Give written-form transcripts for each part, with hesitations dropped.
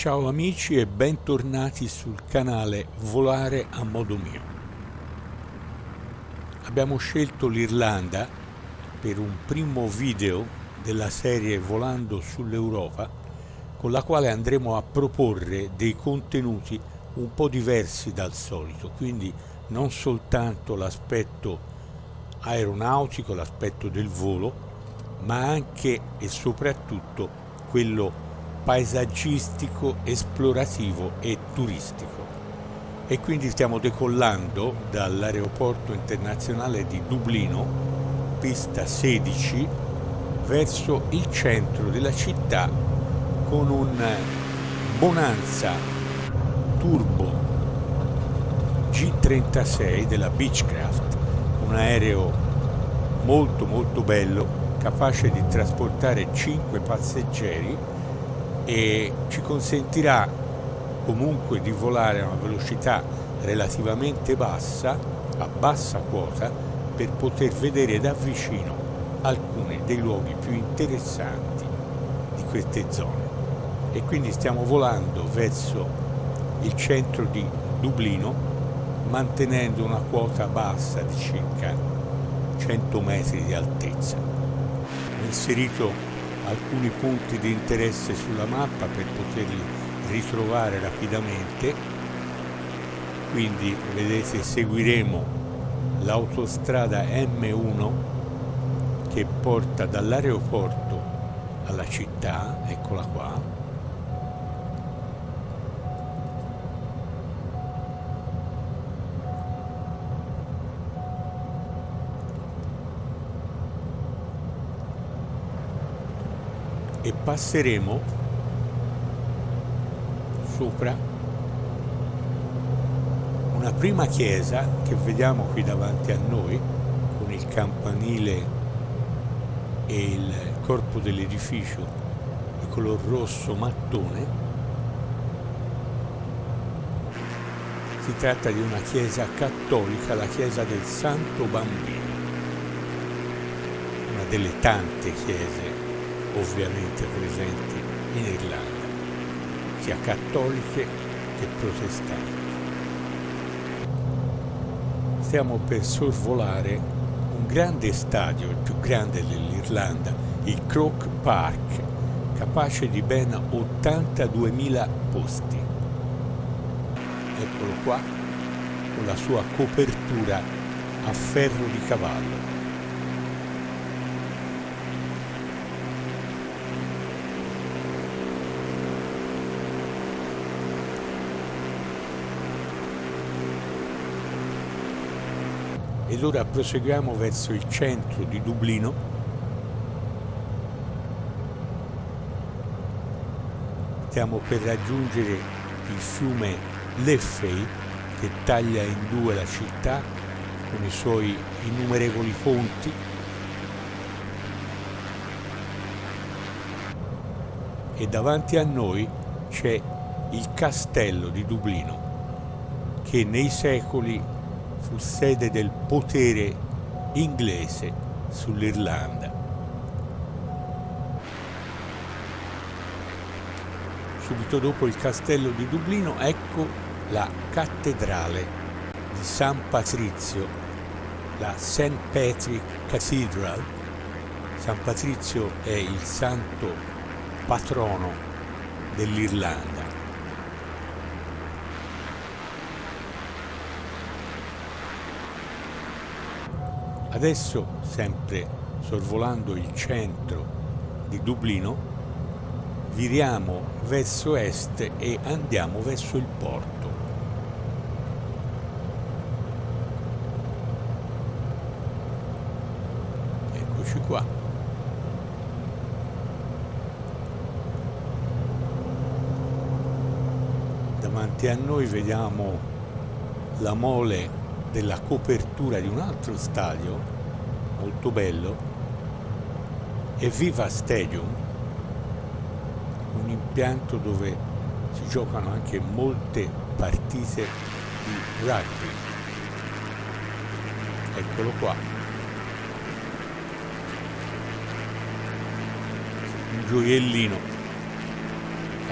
Ciao amici e bentornati sul canale Volare a modo mio. Abbiamo scelto l'Irlanda per un primo video della serie Volando sull'Europa, con la quale andremo a proporre dei contenuti un po' diversi dal solito, quindi non soltanto l'aspetto aeronautico, l'aspetto del volo, ma anche e soprattutto quello paesaggistico, esplorativo e turistico. E quindi stiamo decollando dall'aeroporto internazionale di Dublino, pista 16, verso il centro della città con un Bonanza Turbo G36 della Beechcraft, un aereo molto bello, capace di trasportare 5 passeggeri e ci consentirà comunque di volare a una velocità relativamente bassa, a bassa quota, per poter vedere da vicino alcuni dei luoghi più interessanti di queste zone. E quindi stiamo volando verso il centro di Dublino, mantenendo una quota bassa di circa 100 metri di altezza. Ho inserito alcuni punti di interesse sulla mappa per poterli ritrovare rapidamente. Quindi vedete, seguiremo l'autostrada M1 che porta dall'aeroporto alla città, eccola qua. E passeremo sopra una prima chiesa che vediamo qui davanti a noi, con il campanile e il corpo dell'edificio di color rosso mattone. Si tratta di una chiesa cattolica, la chiesa del Santo Bambino, una delle tante chiese ovviamente presenti in Irlanda, sia cattoliche che protestanti. Stiamo per sorvolare un grande stadio, il più grande dell'Irlanda, il Croke Park, capace di ben 82.000 posti. Eccolo qua, con la sua copertura a ferro di cavallo. Ed ora proseguiamo verso il centro di Dublino, stiamo per raggiungere il fiume Liffey che taglia in due la città con i suoi innumerevoli ponti. E davanti a noi c'è il castello di Dublino, che nei secoli fu sede del potere inglese sull'Irlanda. Subito dopo il castello di Dublino ecco la cattedrale di San Patrizio, la St. Patrick Cathedral. San Patrizio è il santo patrono dell'Irlanda. Adesso, sempre sorvolando il centro di Dublino, viriamo verso est e andiamo verso il porto. Eccoci qua. Davanti a noi vediamo la mole della copertura di un altro stadio molto bello, Viva Stadium, un impianto dove si giocano anche molte partite di rugby. Eccolo qua, un gioiellino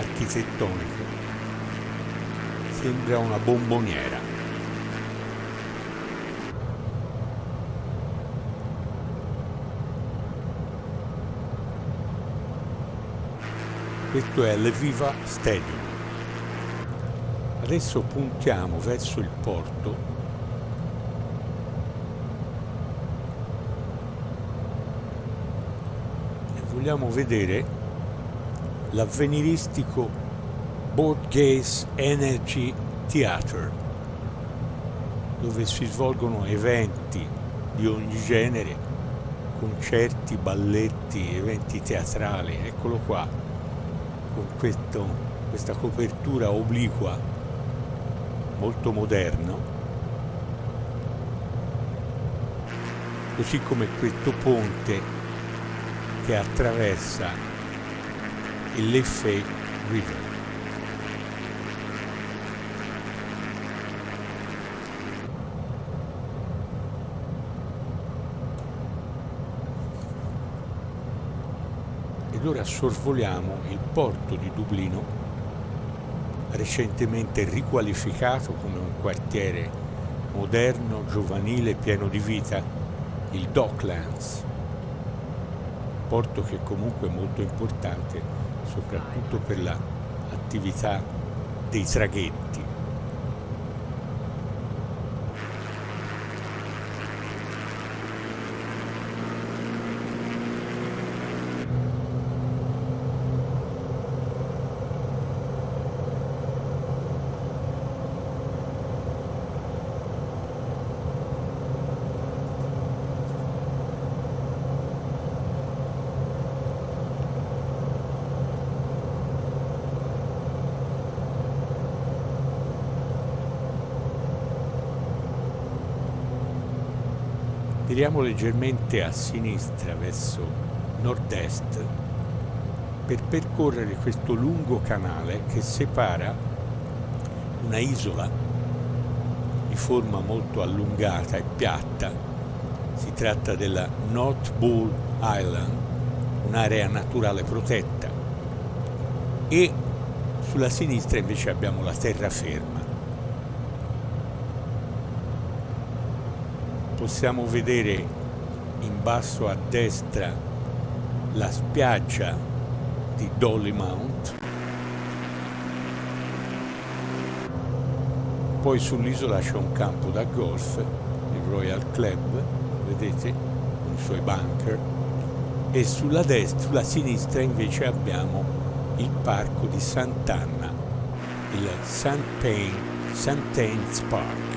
architettonico, sembra una bomboniera. Questo è l'Aviva Stadium. Adesso puntiamo verso il porto e vogliamo vedere l'avveniristico Borghese Energy Theatre, dove si svolgono eventi di ogni genere, concerti, balletti, eventi teatrali. Eccolo qua, con questa copertura obliqua molto moderno, così come questo ponte che attraversa il Liffey River. Ed ora sorvoliamo il porto di Dublino, recentemente riqualificato come un quartiere moderno, giovanile, pieno di vita, il Docklands, porto che comunque è molto importante soprattutto per l'attività dei traghetti. Giriamo leggermente a sinistra verso nord-est per percorrere questo lungo canale che separa una isola di forma molto allungata e piatta. Si tratta della North Bull Island, un'area naturale protetta, e sulla sinistra invece abbiamo la terraferma. Possiamo vedere in basso a destra la spiaggia di Dollymount, poi sull'isola c'è un campo da golf, il Royal Club, vedete, con i suoi bunker, e sulla sinistra invece abbiamo il parco di Sant'Anna, il St. Anne's Park.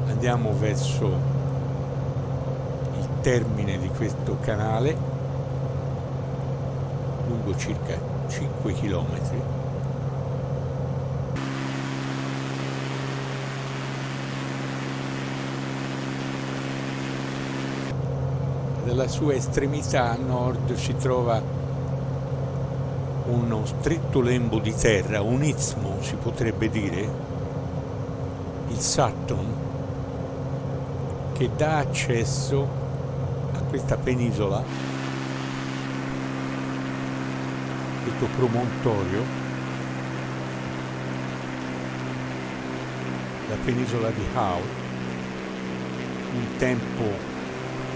Andiamo verso il termine di questo canale, lungo circa 5 km. Nella sua estremità a nord si trova uno stretto lembo di terra, un istmo si potrebbe dire, il Sutton, che dà accesso a questa penisola, questo promontorio, la penisola di Howe, un tempo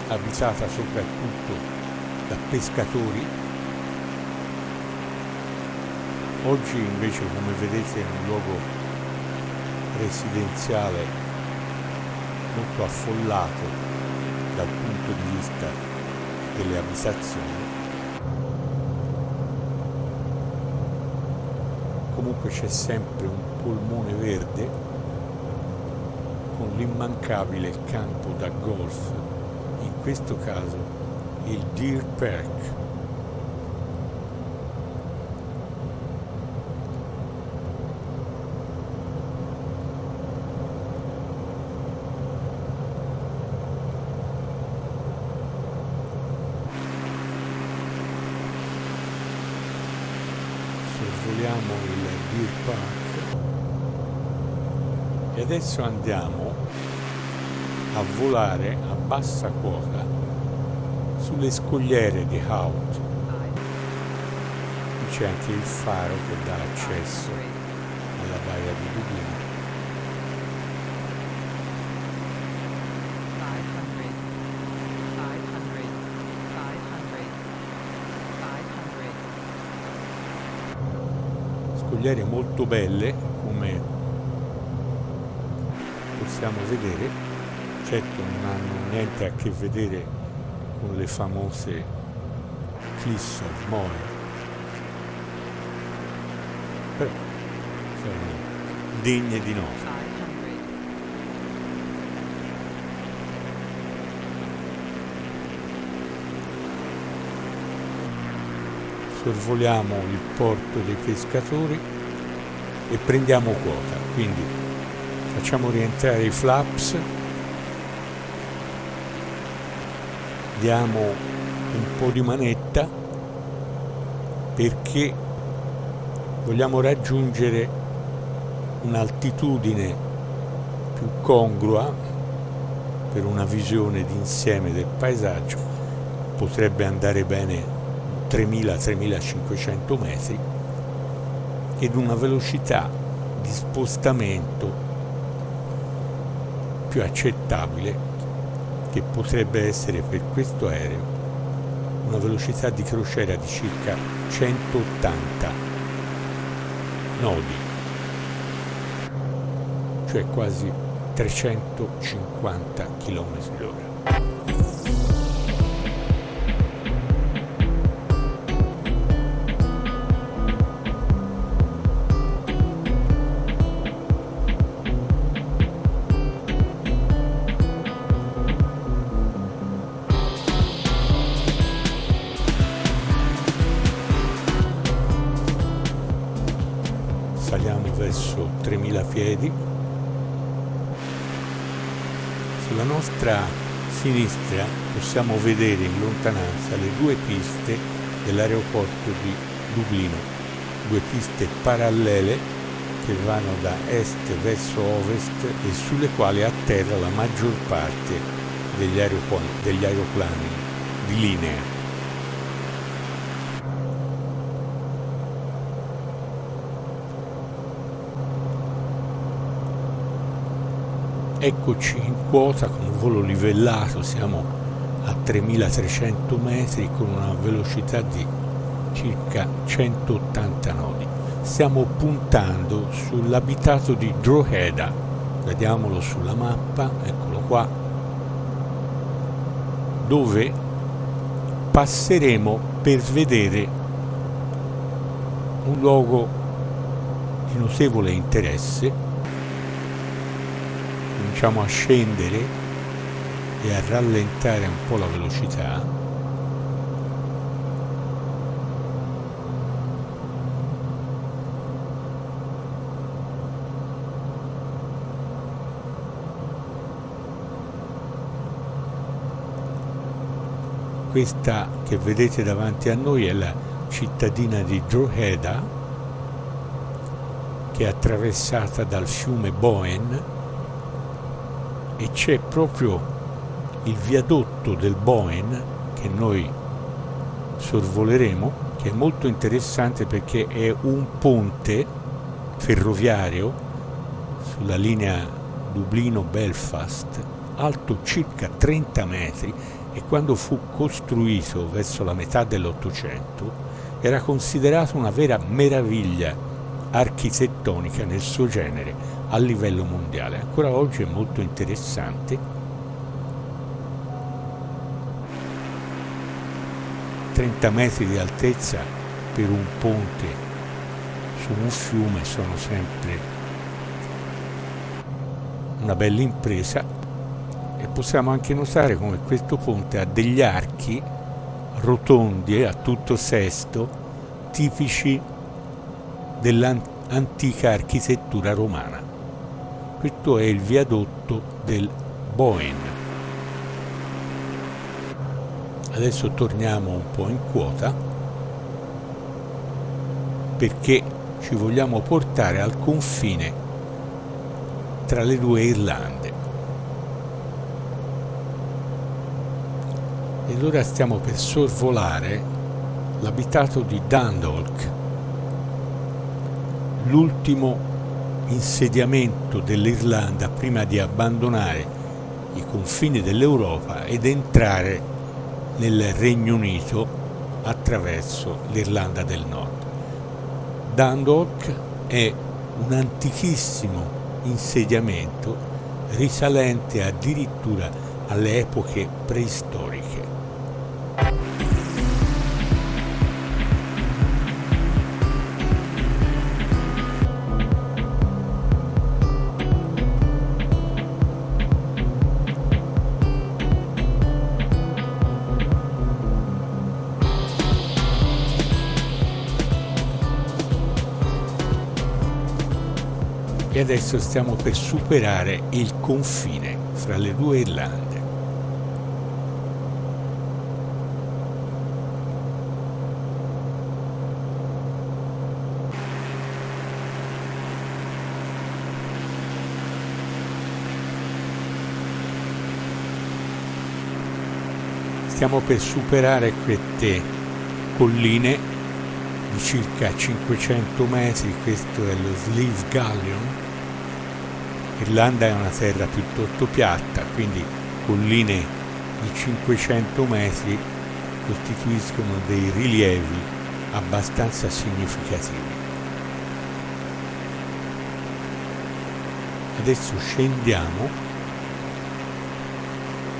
abitata soprattutto da pescatori. Oggi invece, come vedete, è un luogo residenziale molto affollato dal punto di vista delle abitazioni. Comunque c'è sempre un polmone verde con l'immancabile campo da golf, in questo caso il Deer Park. Sorvoliamo il Deer Park e adesso andiamo a volare a bassa quota sulle scogliere di Hout. Qui c'è anche il faro che dà accesso alla baia di Dublino. Scogliere molto belle, come possiamo vedere. Certo non hanno niente a che vedere con le famose Cliffs of Moher, però sono degne di nota. Sorvoliamo il porto dei pescatori e prendiamo quota, quindi facciamo rientrare i flaps, diamo un po' di manetta perché vogliamo raggiungere un'altitudine più congrua per una visione d'insieme del paesaggio. Potrebbe andare bene 3.000-3.500 metri ed una velocità di spostamento più accettabile, che potrebbe essere per questo aereo una velocità di crociera di circa 180 nodi, cioè quasi 350 km/h. Saliamo verso 3000 piedi. Sulla nostra sinistra possiamo vedere in lontananza le due piste dell'aeroporto di Dublino, due piste parallele che vanno da est verso ovest e sulle quali atterra la maggior parte degli aeroplani di linea. Eccoci in quota con un volo livellato, siamo a 3300 metri con una velocità di circa 180 nodi. Stiamo puntando sull'abitato di Drogheda, vediamolo sulla mappa, eccolo qua, dove passeremo per vedere un luogo di notevole interesse. Cominciamo a scendere e a rallentare un po' la velocità. Questa che vedete davanti a noi è la cittadina di Drogheda, che è attraversata dal fiume Boyne, e c'è proprio il viadotto del Boyne che noi sorvoleremo, che è molto interessante perché è un ponte ferroviario sulla linea Dublino-Belfast, alto circa 30 metri, e quando fu costruito verso la metà dell'Ottocento era considerato una vera meraviglia architettonica nel suo genere a livello mondiale. Ancora oggi è molto interessante. 30 metri di altezza per un ponte su un fiume sono sempre una bella impresa, e possiamo anche notare come questo ponte ha degli archi rotondi a tutto sesto tipici dell'antica architettura romana. Questo è il viadotto del Boyne. Adesso torniamo un po' in quota perché ci vogliamo portare al confine tra le due Irlande. ed ora stiamo per sorvolare l'abitato di Dundalk, l'ultimo insediamento dell'Irlanda prima di abbandonare i confini dell'Europa ed entrare nel Regno Unito attraverso l'Irlanda del Nord. Dundalk è un antichissimo insediamento risalente addirittura alle epoche preistoriche. E adesso stiamo per superare il confine fra le due Irlande. Stiamo per superare queste colline di circa 500 metri, questo è lo Slieve Galleon. L'Irlanda è una terra piuttosto piatta, quindi colline di 500 metri costituiscono dei rilievi abbastanza significativi. Adesso scendiamo,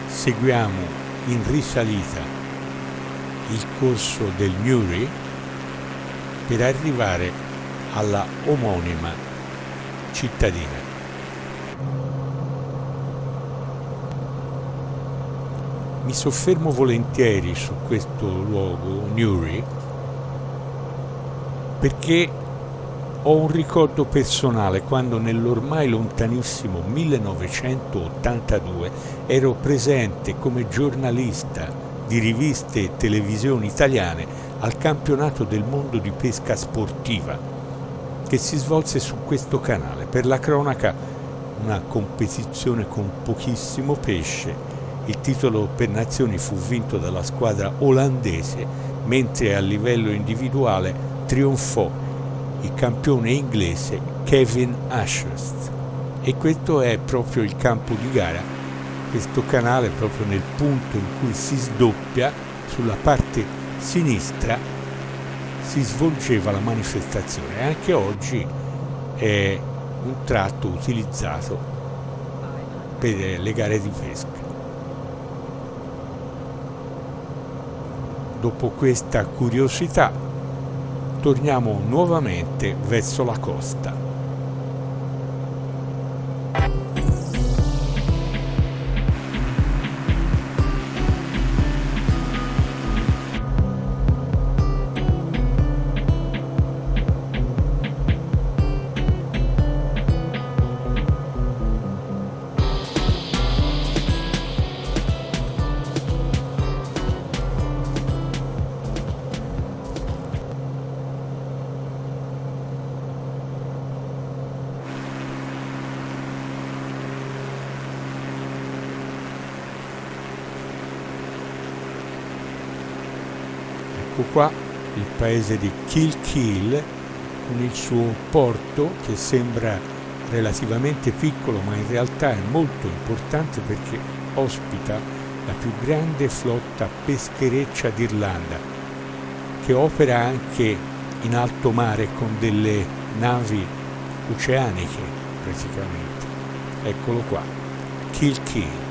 seguiamo in risalita il corso del Newry per arrivare alla omonima cittadina. Mi soffermo volentieri su questo luogo, Newry, perché ho un ricordo personale quando nell'ormai lontanissimo 1982 ero presente come giornalista di riviste e televisioni italiane al campionato del mondo di pesca sportiva che si svolse su questo canale. Per la cronaca, una competizione con pochissimo pesce. Il titolo per nazioni fu vinto dalla squadra olandese, mentre a livello individuale trionfò il campione inglese Kevin Ashurst. E questo è proprio il campo di gara, questo canale proprio nel punto in cui si sdoppia, sulla parte sinistra si svolgeva la manifestazione. Anche oggi è un tratto utilizzato per le gare di pesca. Dopo questa curiosità torniamo nuovamente verso la costa. Ecco qua il paese di Kilkeel con il suo porto che sembra relativamente piccolo, ma in realtà è molto importante perché ospita la più grande flotta peschereccia d'Irlanda, che opera anche in alto mare con delle navi oceaniche praticamente. Eccolo qua, Kilkeel.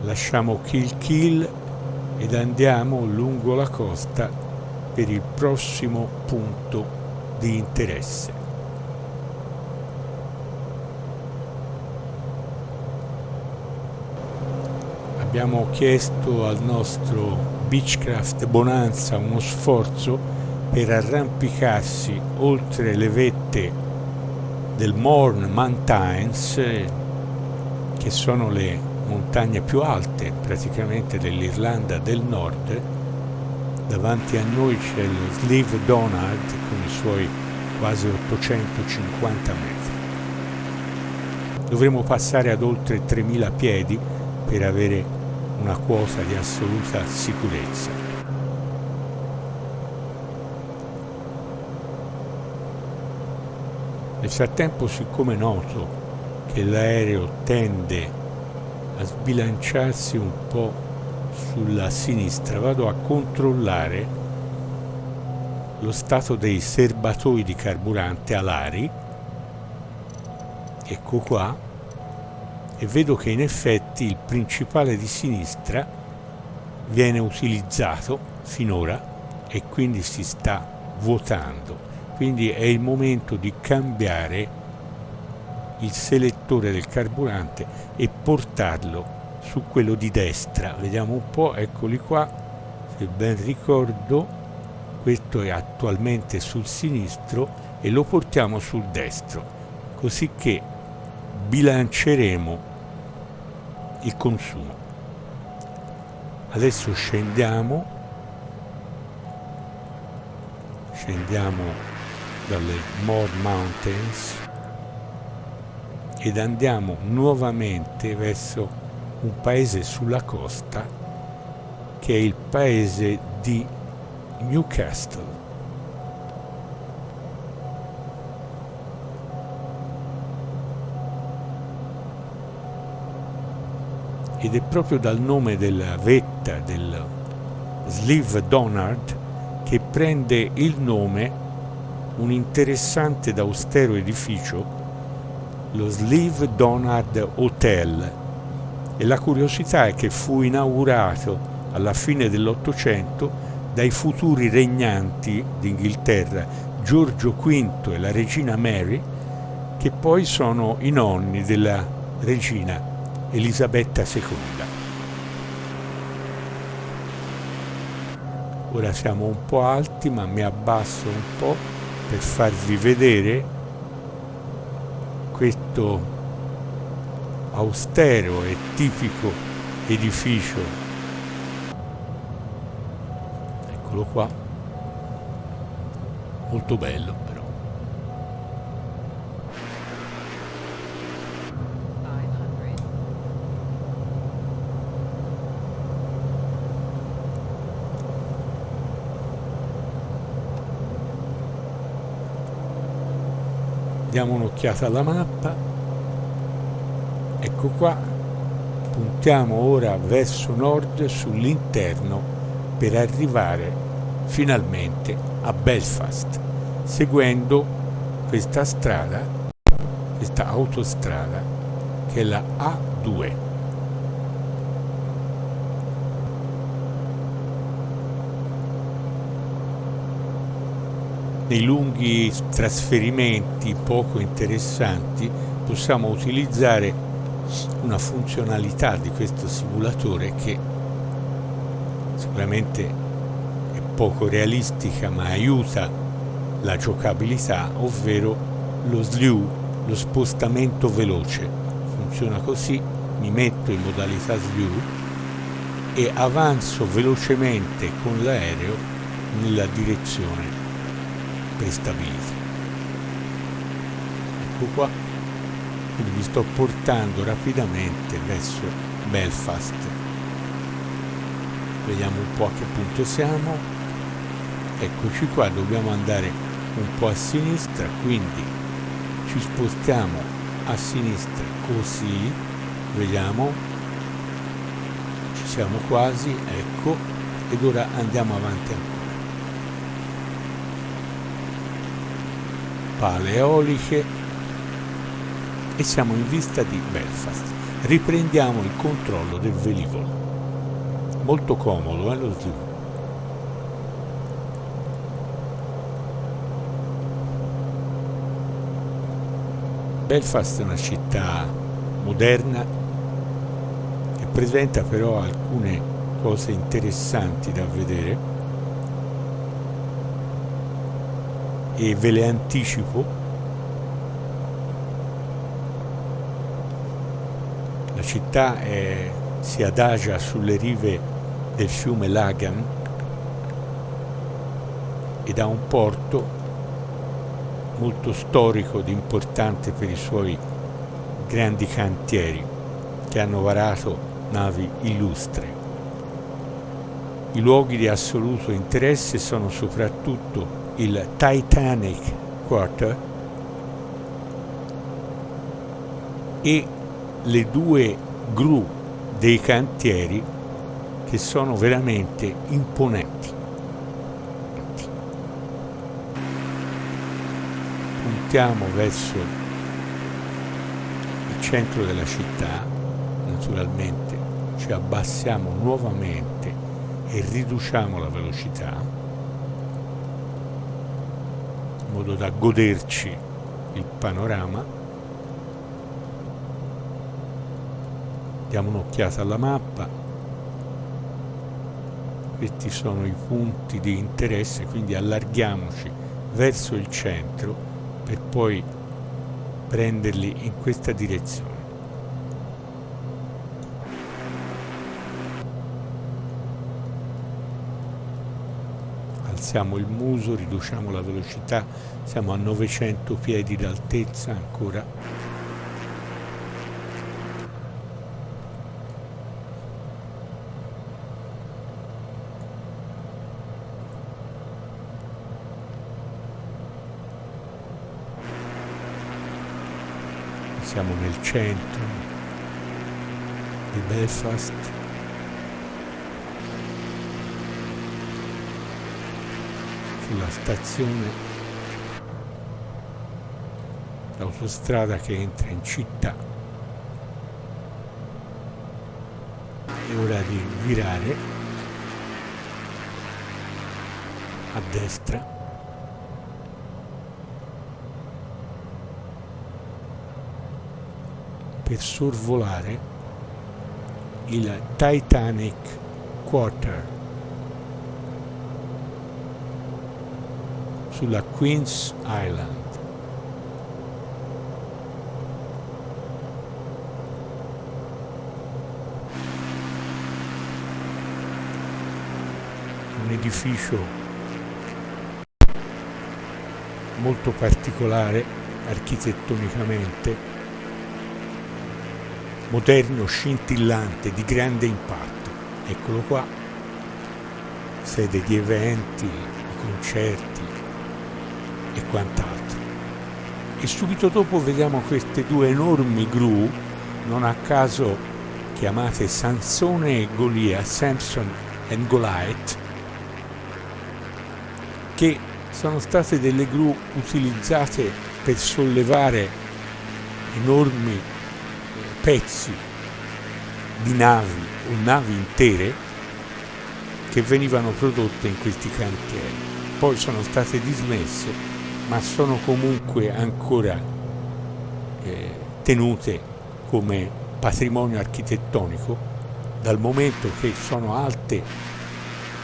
Lasciamo Kilkeel ed andiamo lungo la costa per il prossimo punto di interesse. Abbiamo chiesto al nostro Beechcraft Bonanza uno sforzo per arrampicarsi oltre le vette del Mourne Mountains, che sono le montagne più alte praticamente dell'Irlanda del Nord. Davanti a noi c'è lo Slieve Donard con i suoi quasi 850 metri. Dovremo passare ad oltre 3000 piedi per avere una quota di assoluta sicurezza. Nel frattempo, siccome noto che l'aereo tende a sbilanciarsi un po' sulla sinistra, vado a controllare lo stato dei serbatoi di carburante alari. Ecco qua, e vedo che in effetti il principale di sinistra viene utilizzato finora e quindi si sta vuotando. Quindi è il momento di cambiare il selettore del carburante e portarlo su quello di destra. Vediamo un po', eccoli qua, se ben ricordo, questo è attualmente sul sinistro e lo portiamo sul destro, così che bilanceremo il consumo. Adesso scendiamo dalle Moor Mountains ed andiamo nuovamente verso un paese sulla costa che è il paese di Newcastle. Ed è proprio dal nome della vetta del Slieve Donard che prende il nome un interessante ed austero edificio, lo Slieve Donard Hotel, e la curiosità è che fu inaugurato alla fine dell'Ottocento dai futuri regnanti d'Inghilterra Giorgio V e la regina Mary, che poi sono i nonni della regina Elisabetta II. Ora siamo un po' alti, ma mi abbasso un po' per farvi vedere questo austero e tipico edificio. Eccolo qua, molto bello però. Diamo un'occhiata alla mappa, ecco qua, puntiamo ora verso nord sull'interno per arrivare finalmente a Belfast, seguendo questa strada, questa autostrada che è la A2. Nei lunghi trasferimenti poco interessanti possiamo utilizzare una funzionalità di questo simulatore che sicuramente è poco realistica ma aiuta la giocabilità, ovvero lo slew, lo spostamento veloce. Funziona così: mi metto in modalità slew e avanzo velocemente con l'aereo nella direzione prestabilita. Ecco qua, quindi vi sto portando rapidamente verso Belfast. Vediamo un po' a che punto siamo. Eccoci qua, dobbiamo andare un po' a sinistra, quindi ci spostiamo a sinistra così, vediamo, ci siamo quasi, ecco, ed ora andiamo avanti ancora. Pale eoliche e siamo in vista di Belfast. Riprendiamo il controllo del velivolo. Molto comodo, lo sviluppo. Belfast è una città moderna che presenta però alcune cose interessanti da vedere. E ve le anticipo. La città si adagia sulle rive del fiume Lagan ed ha un porto molto storico ed importante per i suoi grandi cantieri che hanno varato navi illustre. I luoghi di assoluto interesse sono soprattutto il Titanic Quarter e le due gru dei cantieri che sono veramente imponenti. Puntiamo verso il centro della città, naturalmente ci abbassiamo nuovamente e riduciamo la velocità in modo da goderci il panorama. Diamo un'occhiata alla mappa. Questi sono i punti di interesse, quindi allarghiamoci verso il centro per poi prenderli in questa direzione. Alziamo il muso, riduciamo la velocità, siamo a 900 piedi d'altezza ancora. Siamo nel centro di Belfast. Sulla stazione, l'autostrada che entra in città. È ora di virare a destra per sorvolare il Titanic Quarter sulla Queen's Island. Un edificio molto particolare architettonicamente, moderno, scintillante, di grande impatto. Eccolo qua, sede di eventi, di concerti e quant'altro. E subito dopo vediamo queste due enormi gru, non a caso chiamate Sansone e Golia, Samson and Goliath, che sono state delle gru utilizzate per sollevare enormi pezzi di navi o navi intere che venivano prodotte in questi cantieri. Poi sono state dismesse, ma sono comunque ancora tenute come patrimonio architettonico, dal momento che sono alte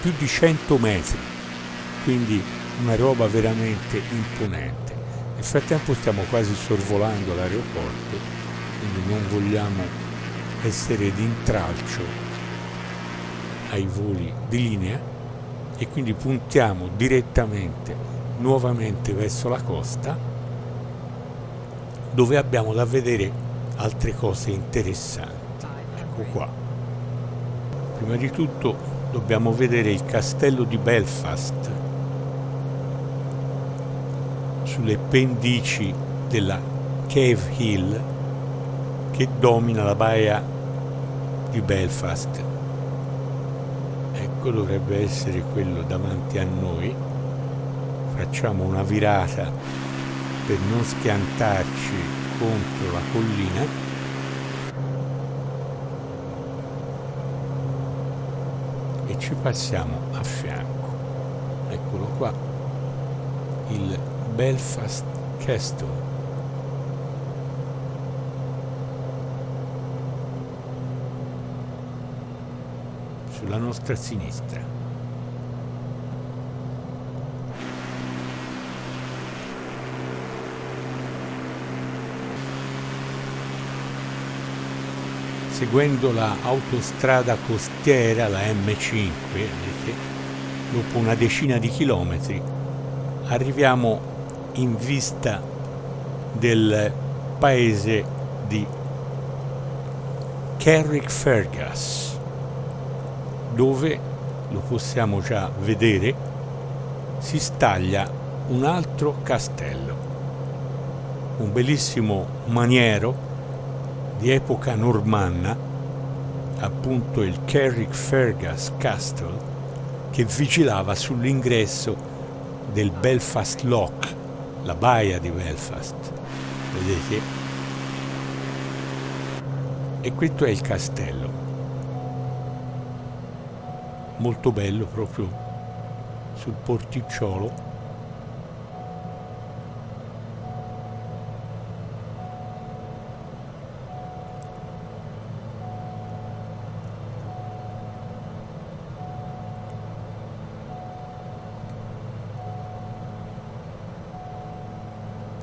più di 100 metri, quindi una roba veramente imponente. Nel frattempo stiamo quasi sorvolando l'aeroporto, quindi non vogliamo essere d'intralcio ai voli di linea e quindi puntiamo direttamente nuovamente verso la costa, dove abbiamo da vedere altre cose interessanti. Ecco qua. Prima di tutto dobbiamo vedere il castello di Belfast sulle pendici della Cave Hill che domina la baia di Belfast. Ecco, dovrebbe essere quello davanti a noi. Facciamo una virata per non schiantarci contro la collina e ci passiamo a fianco. Eccolo qua, il Belfast Castle. Sulla nostra sinistra. seguendo la autostrada costiera, la M5, vedete, dopo una decina di chilometri arriviamo in vista del paese di Carrickfergus, dove, lo possiamo già vedere, si staglia un altro castello, un bellissimo maniero di epoca normanna, appunto il Carrickfergus Castle, che vigilava sull'ingresso del Belfast Lough, la baia di Belfast, vedete? E questo è il castello, molto bello, proprio sul porticciolo.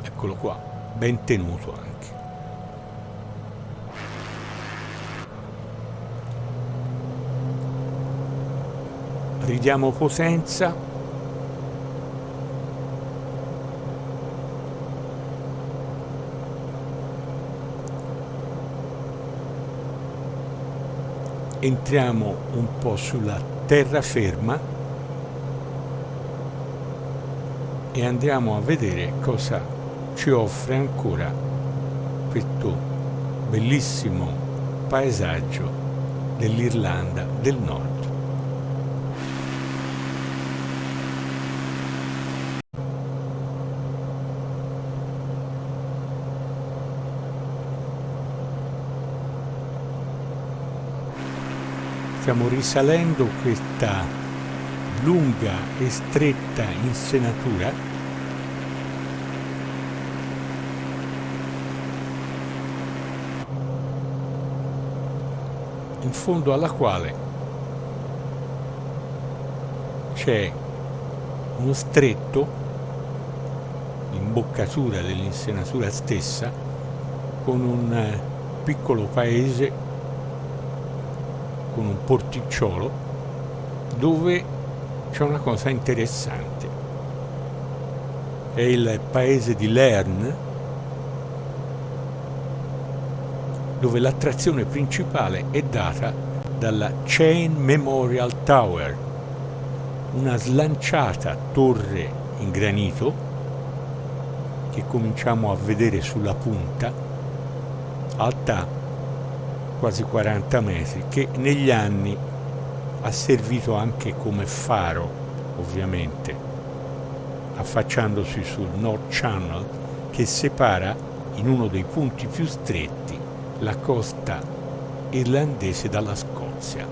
Eccolo qua, ben tenuto anche. Ridiamo potenza. Entriamo un po' sulla terraferma e andiamo a vedere cosa ci offre ancora questo bellissimo paesaggio dell'Irlanda del Nord. Stiamo risalendo questa lunga e stretta insenatura in fondo alla quale c'è uno stretto, l'imboccatura dell'insenatura stessa, con un piccolo paese con un porticciolo dove c'è una cosa interessante. È il paese di Lairn, dove l'attrazione principale è data dalla Chain Memorial Tower, una slanciata torre in granito che cominciamo a vedere sulla punta, alta quasi 40 metri, che negli anni ha servito anche come faro, ovviamente, affacciandosi sul North Channel, che separa in uno dei punti più stretti la costa irlandese dalla Scozia.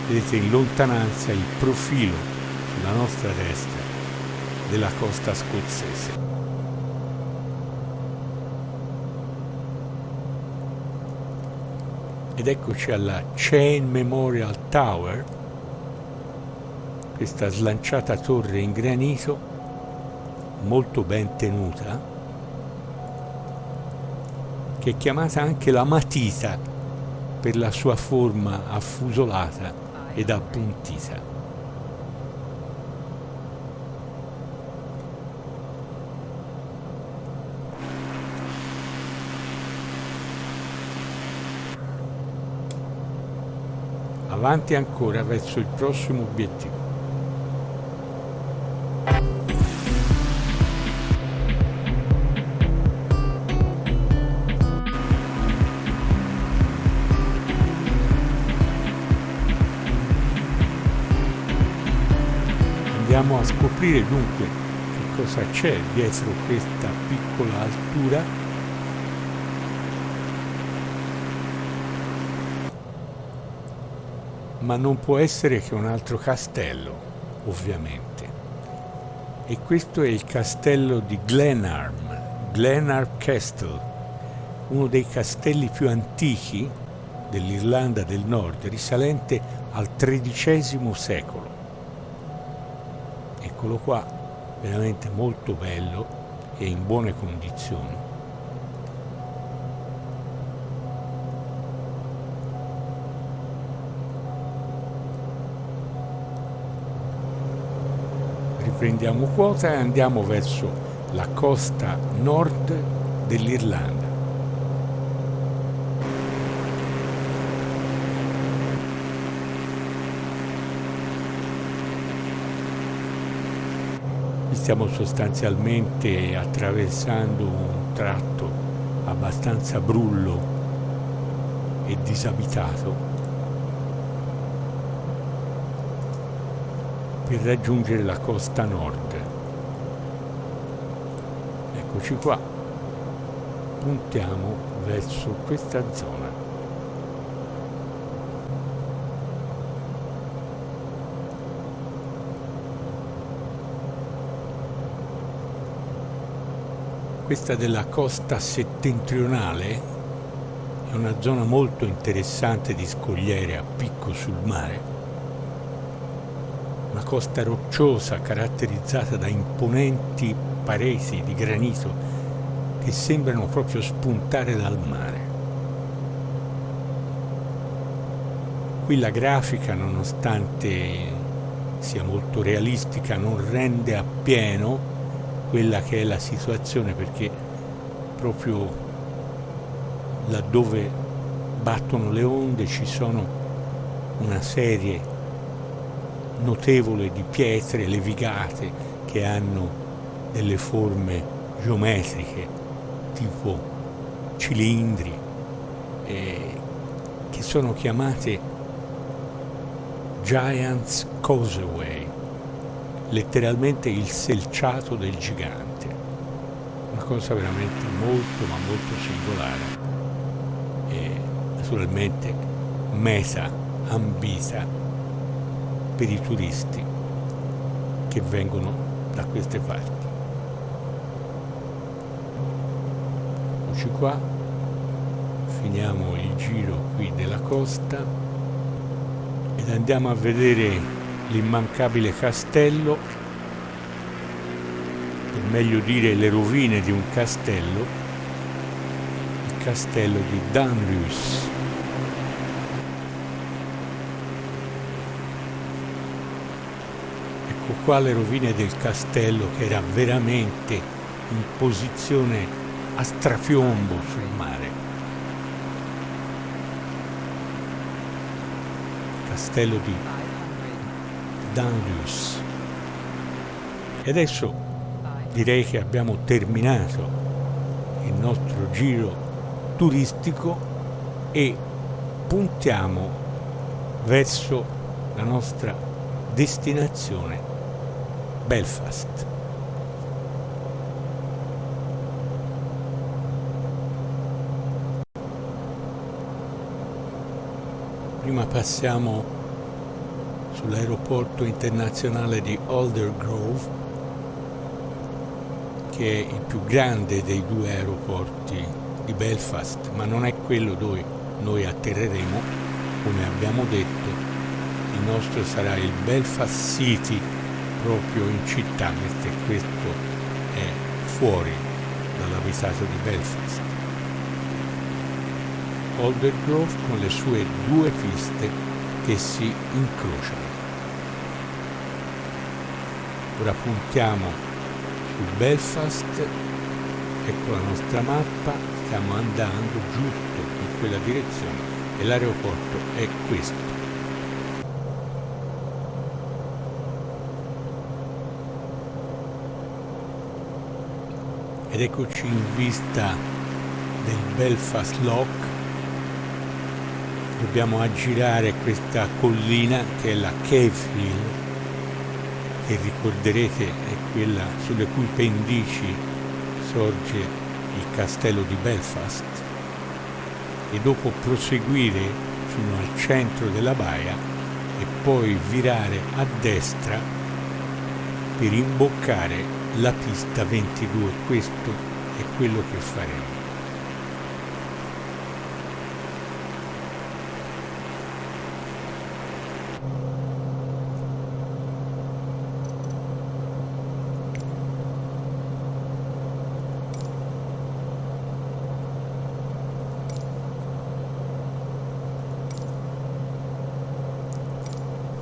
Vedete in lontananza il profilo sulla nostra destra della costa scozzese. Ed eccoci alla Chain Memorial Tower, questa slanciata torre in granito molto ben tenuta, che è chiamata anche la matita per la sua forma affusolata ed appuntita. Avanti ancora verso il prossimo obiettivo. Andiamo a scoprire dunque che cosa c'è dietro questa piccola altura. Ma non può essere che un altro castello, ovviamente. E questo è il castello di Glenarm Castle, uno dei castelli più antichi dell'Irlanda del Nord, risalente al XIII secolo. Eccolo qua, veramente molto bello e in buone condizioni. riprendiamo quota e andiamo verso la costa nord dell'Irlanda. Stiamo sostanzialmente attraversando un tratto abbastanza brullo e disabitato per raggiungere la costa nord. Eccoci qua, puntiamo verso questa zona. Questa della costa settentrionale è una zona molto interessante di scogliere a picco sul mare. Una costa rocciosa caratterizzata da imponenti pareti di granito che sembrano proprio spuntare dal mare. Qui la grafica, nonostante sia molto realistica, non rende appieno quella che è la situazione, perché proprio laddove battono le onde ci sono una serie notevole di pietre levigate che hanno delle forme geometriche tipo cilindri che sono chiamate Giant's Causeway, letteralmente il selciato del gigante. Una cosa veramente molto ma molto singolare e naturalmente meta ambita per i turisti che vengono da queste parti. Eccoci qua, finiamo il giro qui della costa ed andiamo a vedere l'immancabile castello, per meglio dire le rovine di un castello, il castello di Dunluce. Ecco qua le rovine del castello, che era veramente in posizione a strapiombo sul mare. Castello di Dunluce. E adesso direi che abbiamo terminato il nostro giro turistico e puntiamo verso la nostra destinazione, Belfast. Prima passiamo sull'aeroporto internazionale di Aldergrove, che è il più grande dei due aeroporti di Belfast, ma non è quello dove noi atterreremo. Come abbiamo detto, il nostro sarà il Belfast City, proprio in città, mentre questo è fuori dall'abitato di Belfast. Aldergrove con le sue due piste che si incrociano. Ora puntiamo su Belfast, ecco la nostra mappa, stiamo andando giusto in quella direzione e l'aeroporto è questo. Ed eccoci in vista del Belfast Lough. Dobbiamo aggirare questa collina che è la Cave Hill, che ricorderete è quella sulle cui pendici sorge il castello di Belfast, e dopo proseguire fino al centro della baia e poi virare a destra per imboccare la pista 22. Questo è quello che faremo.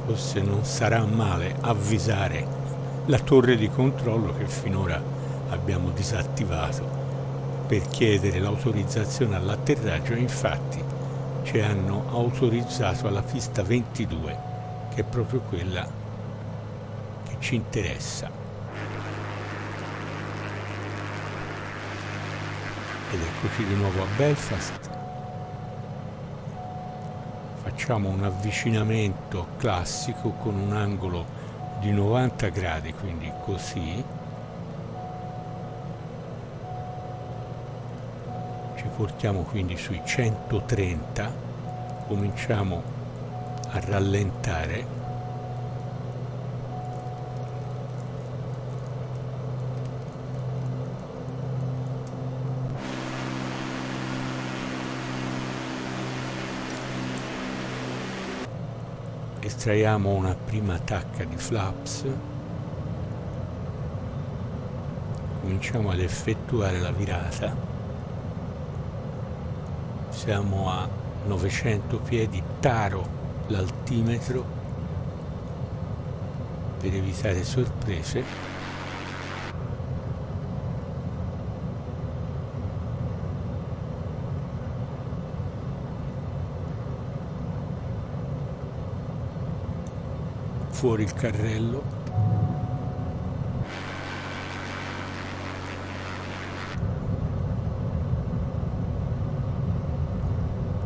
Forse non sarà male avvisare la torre di controllo che finora abbiamo disattivato per chiedere l'autorizzazione all'atterraggio. Infatti ci hanno autorizzato alla pista 22, che è proprio quella che ci interessa. Ed eccoci di nuovo a Belfast. Facciamo un avvicinamento classico con un angolo di 90 gradi, quindi così. Ci portiamo quindi sui 130, cominciamo a rallentare. Estraiamo una prima tacca di flaps, cominciamo ad effettuare la virata, siamo a 900 piedi, taro l'altimetro per evitare sorprese. Fuori il carrello,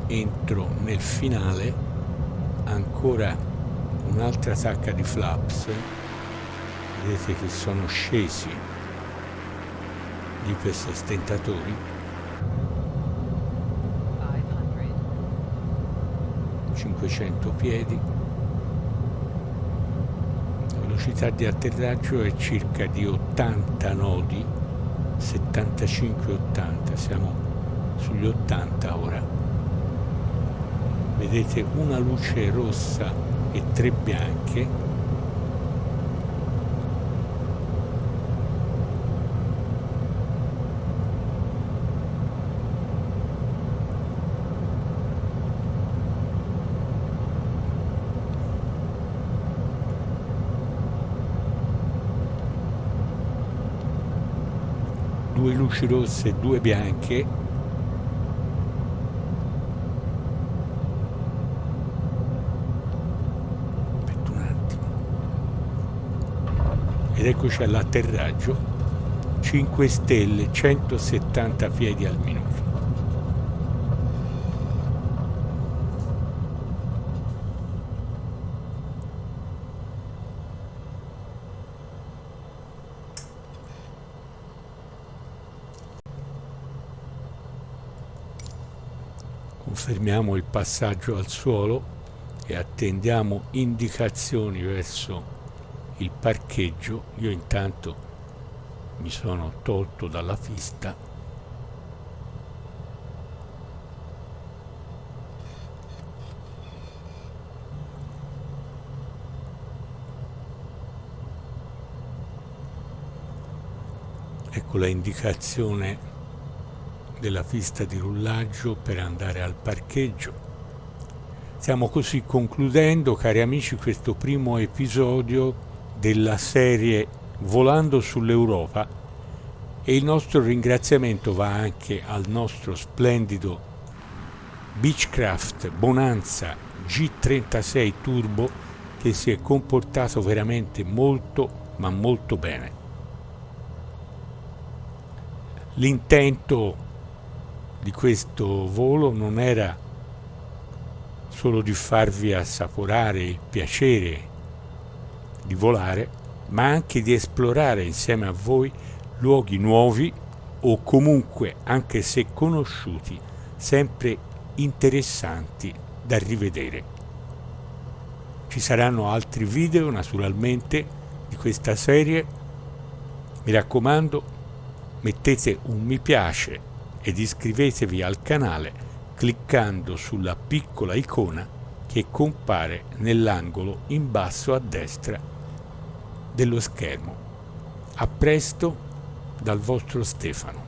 entro nel finale, ancora un'altra tacca di flaps, vedete che sono scesi gli ipersostentatori, 500 piedi. La velocità di atterraggio è circa di 80 nodi, 75-80, siamo sugli 80 ora. Vedete una luce rossa e 3 bianche. Due luci rosse e 2 bianche. Aspetta un attimo. Ed eccoci all'atterraggio. 5 stelle, 170 piedi al minuto. Confermiamo il passaggio al suolo e attendiamo indicazioni verso il parcheggio. Io intanto mi sono tolto dalla pista. Ecco la indicazione della pista di rullaggio per andare al parcheggio. Stiamo così concludendo, cari amici, questo primo episodio della serie Volando sull'Europa, e il nostro ringraziamento va anche al nostro splendido Beechcraft Bonanza G36 Turbo, che si è comportato veramente molto ma molto bene. L'intento di questo volo non era solo di farvi assaporare il piacere di volare, ma anche di esplorare insieme a voi luoghi nuovi o comunque, anche se conosciuti, sempre interessanti da rivedere. Ci saranno altri video naturalmente di questa serie. Mi raccomando, mettete un mi piace ed iscrivetevi al canale cliccando sulla piccola icona che compare nell'angolo in basso a destra dello schermo. A presto dal vostro Stefano.